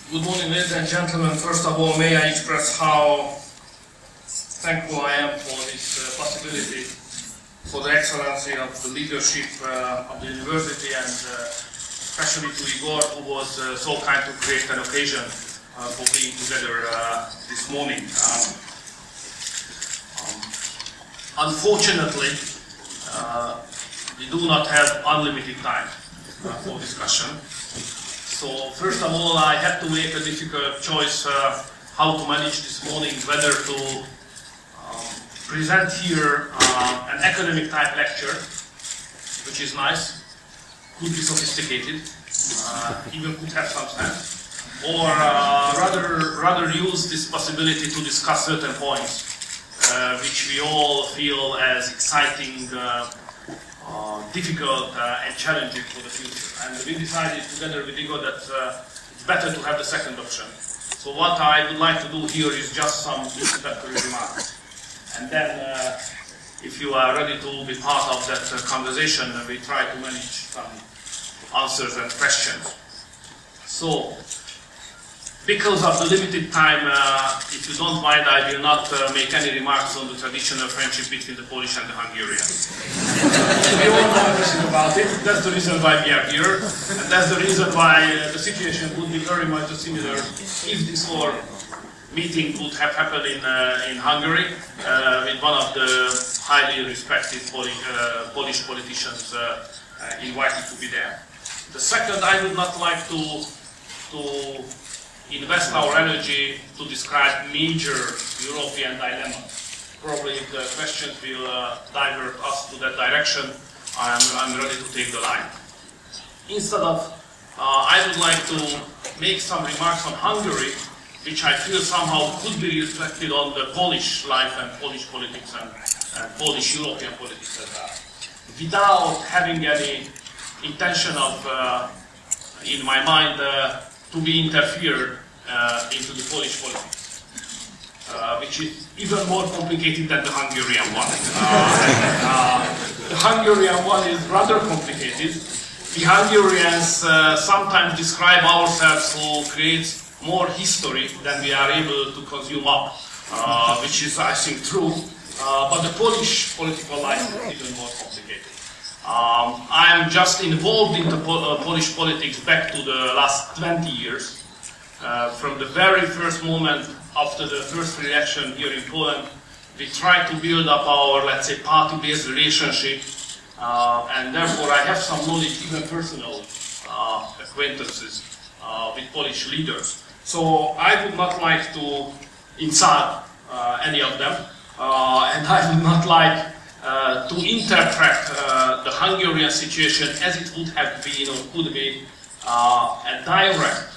Good morning, ladies and gentlemen. First of all, may I express how thankful I am for this possibility, for the excellency of the leadership of the university, and especially to Igor, who was so kind to create an occasion for being together this morning. Unfortunately, we do not have unlimited time for discussion. So first of all, I had to make a difficult choice how to manage this morning, whether to present here an academic type lecture, which is nice, could be sophisticated, even could have some sense, or rather use this possibility to discuss certain points which we all feel as exciting, difficult and challenging for the future. And we decided together with Igor that it's better to have the second option. So what I would like to do here is just some introductory remarks. And then if you are ready to be part of that conversation, we try to manage some answers and questions. So, because of the limited time, if you don't mind, I will not make any remarks on the traditional friendship between the Polish and the Hungarians. We all know everything about it. That's the reason why we are here, and that's the reason why the situation would be very much similar if this whole meeting would have happened in Hungary with one of the highly respected Polish politicians invited to be there. The second, I would not like to invest our energy to describe major European dilemmas. Probably if the questions will divert us to that direction, I'm ready to take the line. Instead of, I would like to make some remarks on Hungary, which I feel somehow could be reflected on the Polish life and Polish politics and Polish European politics as well, without having any intention of, in my mind, to be interfered into the Polish politics, which is even more complicated than the Hungarian one. The Hungarian one is rather complicated. The Hungarians sometimes describe ourselves who creates more history than we are able to consume up, which is, I think, true. But the Polish political life is even more complicated. I am just involved in the Polish politics back to the last 20 years. From the very first moment after the first election here in Poland, we tried to build up our, let's say, party-based relationship, and therefore I have some knowledge, even personal acquaintances with Polish leaders. So I would not like to insult any of them, and I would not like to interpret the Hungarian situation as it would have been or could be a direct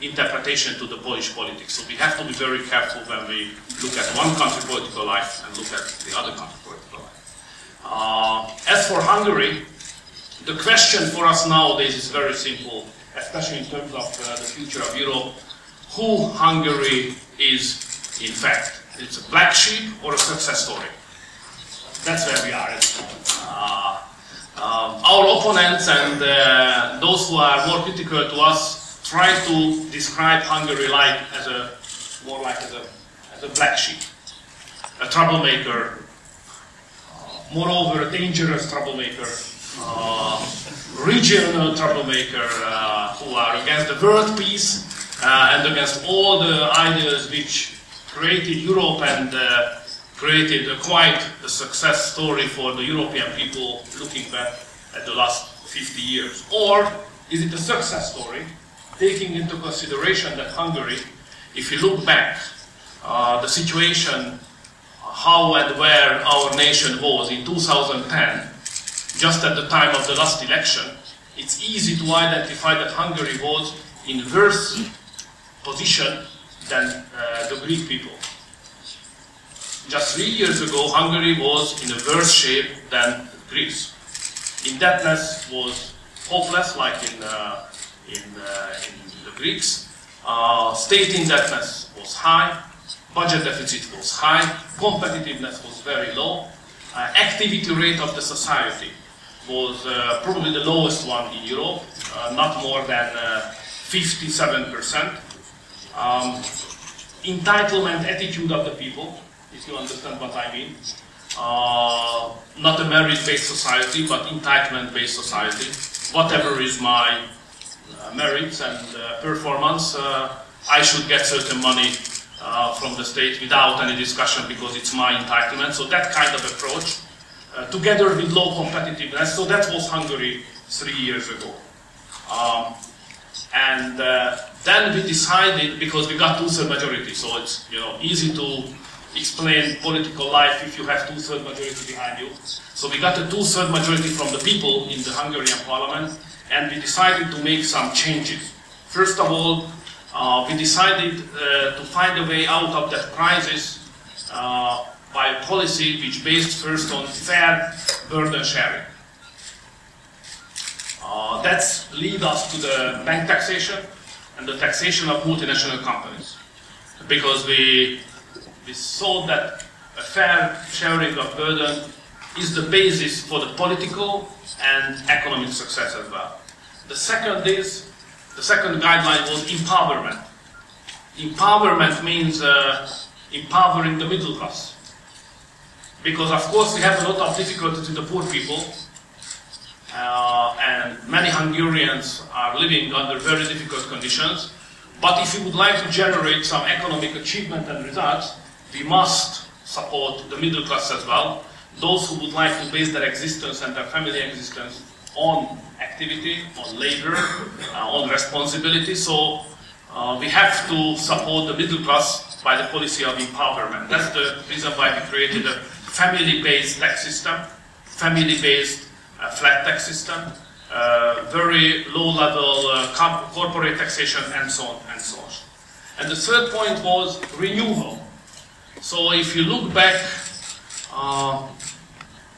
interpretation to the Polish politics. So we have to be very careful when we look at one country's political life and look at the other country's political life. As for Hungary, the question for us nowadays is very simple, especially in terms of the future of Europe. Who Hungary is in fact? It's a black sheep or a success story? That's where we are at the moment. Our opponents and those who are more critical to us try to describe Hungary like as a black sheep, a troublemaker, moreover a dangerous troublemaker, regional troublemaker who are against the world peace and against all the ideas which created Europe and created quite a success story for the European people looking back at the last 50 years. Or is it a success story, taking into consideration that Hungary, if you look back, the situation, how and where our nation was in 2010, just at the time of the last election, it's easy to identify that Hungary was in worse position than the Greek people. Just 3 years ago, Hungary was in a worse shape than Greece. Indebtedness was hopeless, like in the Greeks. State indebtedness was high, budget deficit was high, competitiveness was very low, activity rate of the society was probably the lowest one in Europe, not more than 57%. Entitlement attitude of the people, if you understand what I mean. Not a merit-based society, but entitlement-based society. Whatever is my merits and performance, I should get certain money from the state without any discussion because it's my entitlement. So that kind of approach, together with low competitiveness, so that was Hungary 3 years ago. Then we decided, because we got two-thirds majority, so it's easy to explain political life if you have two-thirds majority behind you. So we got a two-thirds majority from the people in the Hungarian parliament, and we decided to make some changes. First of all, we decided to find a way out of that crisis by a policy which based first on fair burden sharing. That's lead us to the bank taxation and the taxation of multinational companies, because we saw that a fair sharing of burden is the basis for the political and economic success as well. The second guideline was empowerment. Empowerment means empowering the middle class, because of course we have a lot of difficulties with the poor people. And many Hungarians are living under very difficult conditions. But if we would like to generate some economic achievement and results, we must support the middle class as well. Those who would like to base their existence and their family existence on activity, on labor, on responsibility. So we have to support the middle class by the policy of empowerment. That's the reason why we created a family-based tax system, family-based flat tax system, very low-level corporate taxation, and so on and so on. And the third point was renewal. So if you look back,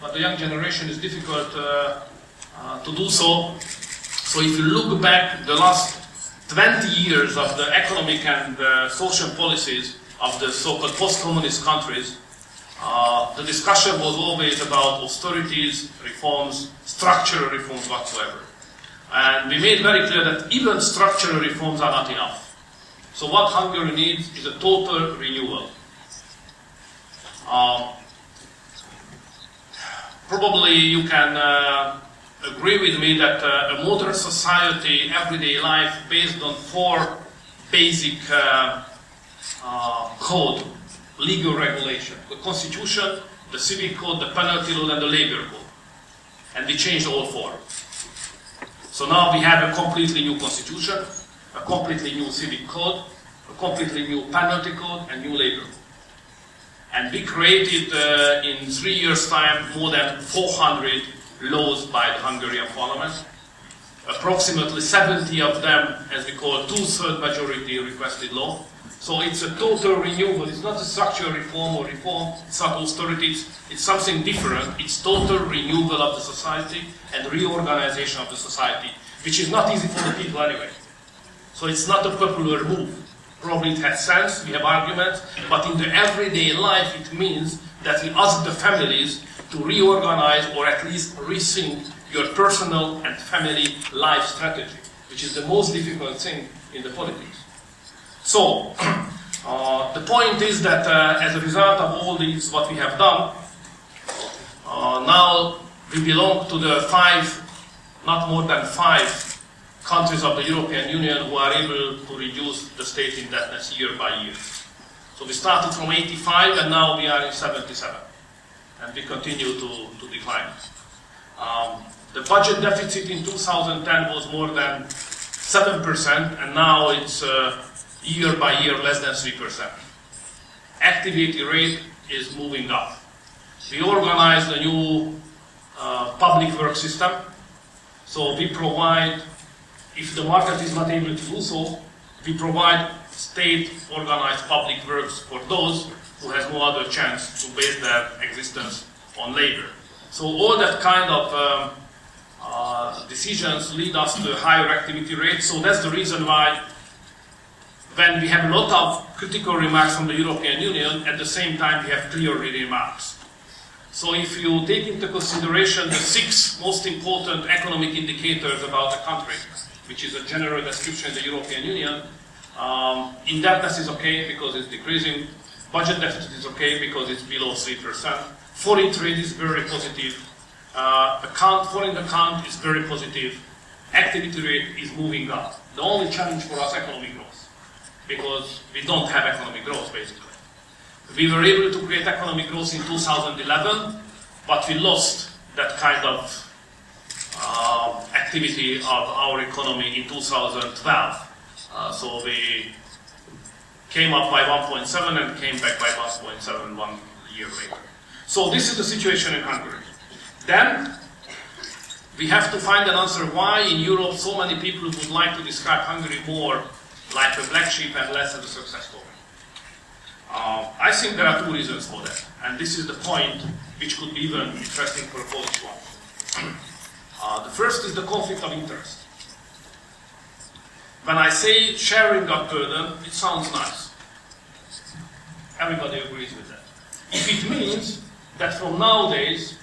but the young generation is difficult to do so. So if you look back the last 20 years of the economic and social policies of the so-called post-communist countries, the discussion was always about austerities, reforms, structural reforms whatsoever. And we made very clear that even structural reforms are not enough. So what Hungary needs is a total renewal. Probably you can agree with me that a modern society, everyday life, based on four basic code, legal regulation: the constitution, the civic code, the penalty law, and the labor code. And we changed all four. So now we have a completely new constitution, a completely new civic code, a completely new penalty code, and new labor code. And we created in 3 years' time more than 400 laws by the Hungarian parliament. Approximately 70 of them, as we call two-thirds majority requested law. So it's a total renewal. It's not a structural reform or reform. It's not austerity. It's something different. It's total renewal of the society and reorganization of the society, which is not easy for the people anyway. So it's not a popular move. Probably it has sense, we have arguments, but in the everyday life it means that we ask the families to reorganize or at least rethink your personal and family life strategy, which is the most difficult thing in the politics. So, the point is that as a result of all these, what we have done, now we belong to the not more than five countries of the European Union who are able to reduce the state indebtedness year by year. So we started from 85 and now we are in 77. And we continue to decline. The budget deficit in 2010 was more than 7% and now it's year by year less than 3%. Activity rate is moving up. We organized a new public work system. So we provide, if the market is not able to do so, we provide state-organized public works for those who has no other chance to base their existence on labor. So all that kind of decisions lead us to a higher activity rate. So that's the reason why when we have a lot of critical remarks from the European Union, at the same time we have clear remarks. So if you take into consideration the 6 most important economic indicators about the country, which is a general description in the European Union. Indebtedness is okay because it's decreasing. Budget deficit is okay because it's below 3%. Foreign trade is very positive. Foreign account is very positive. Activity rate is moving up. The only challenge for us is economic growth, because we don't have economic growth, basically. We were able to create economic growth in 2011, but we lost that kind of activity of our economy in 2012. So we came up by 1.7 and came back by 1.7 1 year later. So this is the situation in Hungary. Then we have to find an answer why in Europe so many people would like to describe Hungary more like a black sheep and less as a success story. I think there are two reasons for that, and this is the point which could be even interesting for a Polish one. The first is the conflict of interest. When I say sharing of burden, it sounds nice. Everybody agrees with that. If it means that from nowadays,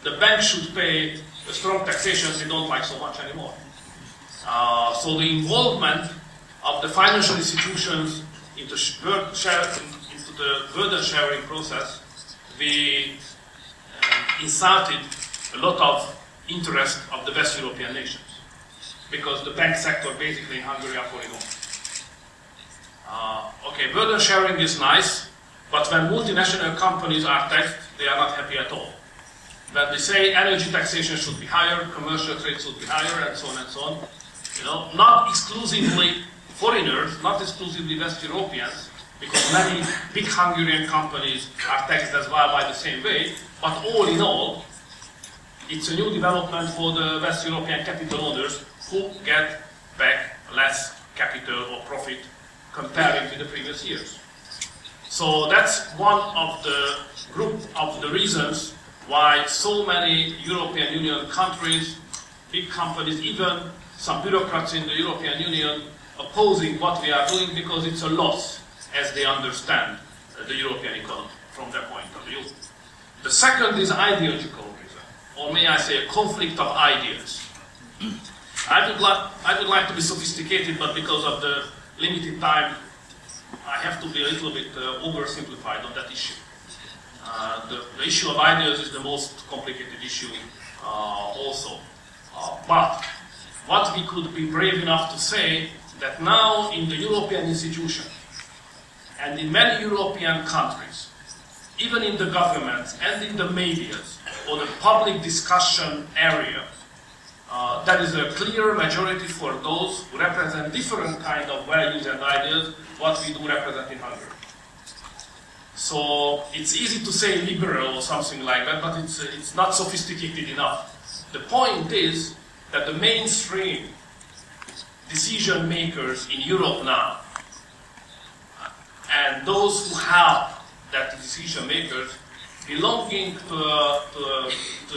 the bank should pay the strong taxation we don't like so much anymore. So the involvement of the financial institutions into the burden sharing process, we insulted a lot of interest of the West European nations, because the bank sector basically in Hungary are falling off. Okay, burden sharing is nice, but when multinational companies are taxed, they are not happy at all. When they say energy taxation should be higher, commercial trade should be higher, and so on and so on, you know, not exclusively foreigners, not exclusively West Europeans, because many big Hungarian companies are taxed as well by the same way, but all in all, it's a new development for the West European capital owners who get back less capital or profit comparing with the previous years. So that's one of the group of the reasons why so many European Union countries, big companies, even some bureaucrats in the European Union opposing what we are doing, because it's a loss as they understand the European economy from their point of view. The second is ideological reason, or may I say a conflict of ideas. I would like to be sophisticated, but because of the limited time, I have to be a little bit oversimplified on that issue. The issue of ideas is the most complicated issue also. But what we could be brave enough to say that now in the European institutions and in many European countries, even in the governments and in the media or the public discussion area, there is a clear majority for those who represent different kind of values and ideas what we do represent in Hungary. So it's easy to say liberal or something like that, but it's not sophisticated enough. The point is that the mainstream decision makers in Europe now, and those who have that decision makers belonging to a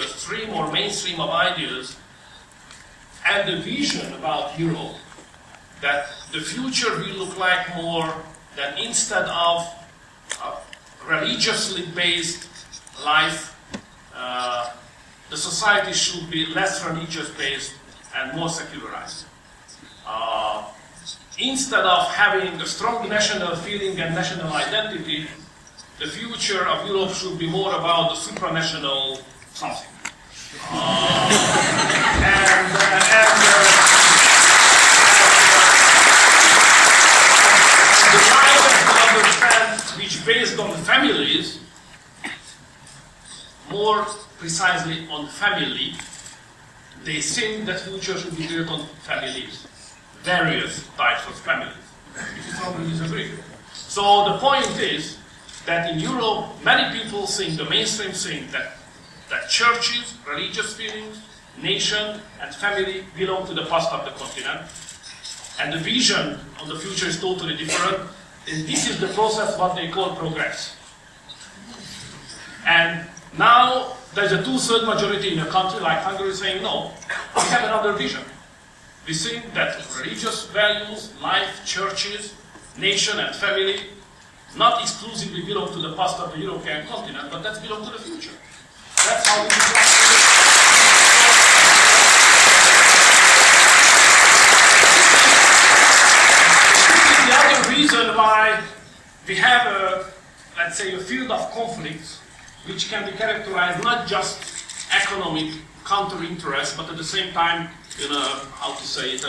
stream or mainstream of ideas, and the vision about Europe, that the future will look like more than instead of religiously based life, the society should be less religious based and more secularized. Instead of having a strong national feeling and national identity, the future of Europe should be more about the supranational something. The kind of understand which based on families, more precisely on family, they think that future should be built on families, various types of families, which is probably disagree. So the point is that in Europe, many people think, the mainstream think that churches, religious feelings, nation, and family belong to the past of the continent, and the vision of the future is totally different. And this is the process what they call progress. And now there's a two-thirds majority in a country like Hungary saying, no, we have another vision. We think that religious values, life, churches, nation, and family not exclusively belong to the past of the European continent, but that belong to the future. That's how we describe it. let's say, a field of conflicts which can be characterized not just economic counter-interest, but at the same time, you know, how to say it,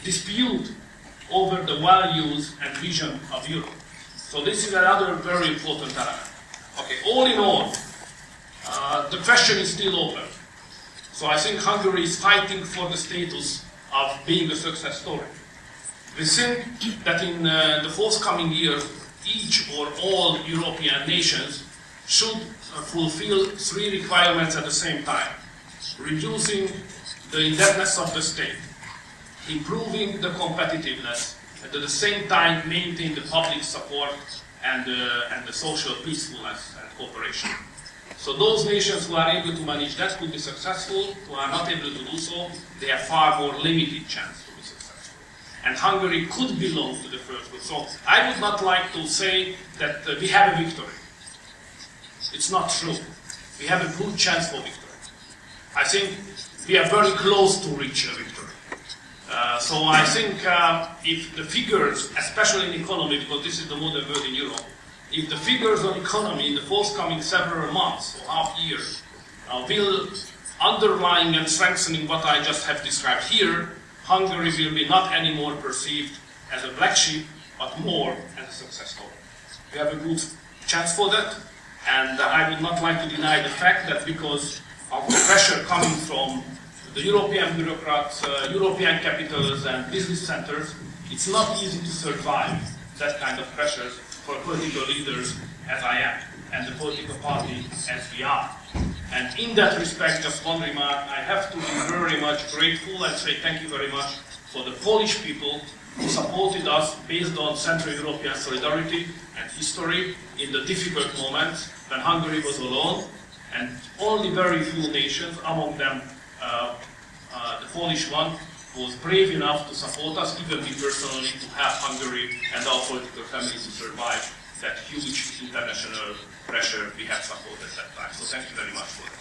dispute over the values and vision of Europe. So this is another very important element. Okay, all in all, the question is still open. So I think Hungary is fighting for the status of being a success story. We think that in the forthcoming years, each or all European nations should fulfill three requirements at the same time: reducing the indebtedness of the state, improving the competitiveness, and at the same time maintain the public support and the social peacefulness and cooperation. So those nations who are able to manage that could be successful. Who are not able to do so, they have far more limited chance to be successful. And Hungary could belong to the first group. So I would not like to say that we have a victory. It's not true. We have a good chance for victory. I think we are very close to reach a victory. So I think if the figures, especially in economy, because this is the modern world in Europe, if the figures on economy in the forthcoming several months or half years will underline and strengthening what I just have described here, Hungary will be not anymore perceived as a black sheep, but more as a success story. We have a good chance for that, and I would not like to deny the fact that because of the pressure coming from the European bureaucrats, European capitals and business centers, it's not easy to survive that kind of pressures for political leaders as I am, and the political party as we are. And in that respect, just one remark, I have to be very much grateful and say thank you very much for the Polish people who supported us based on Central European solidarity and history in the difficult moments when Hungary was alone, and only very few nations, among them the Polish one, was brave enough to support us, even me personally, to help Hungary and our political family to survive that huge international pressure we have supported at that time. So thank you very much for that.